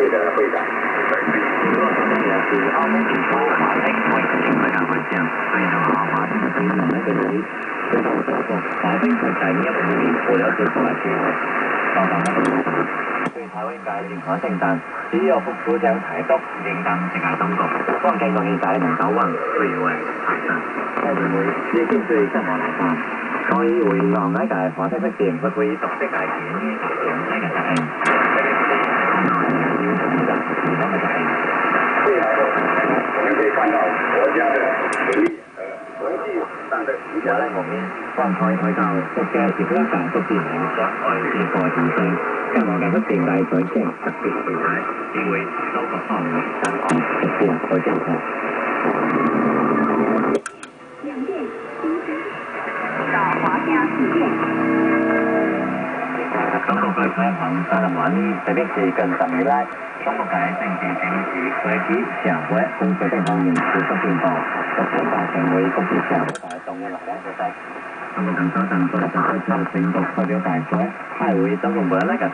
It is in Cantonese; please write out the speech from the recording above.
会的会长。是澳门政府华北卫生会长会长，对到华北的那个人，对到中国华北在第一部面我了解出来机会，报道那个部分。对台湾界任何政党，只要不主张台独，应当直接中国。光見過現在能夠運對為排山，我認為呢件事真係難辦。所以會讓呢個華北的店不會獨的大錢呢個詳細嘅責任。最好我们可以看到国家的实力和国际上的形象。我們方可以睇到國家是國家獨自理想愛是個現象，香港嘅不斷大水晶特別具體，亦會收割方面等安直接去政策。到華家事件。中國嘅開放新聞，特別是近10年來，中國嘅政治危機、社會工作等方面持續變化，逐漸成為國際社會大眾嘅力量所在。中國共產黨在13日全國代表大會開會，中共本來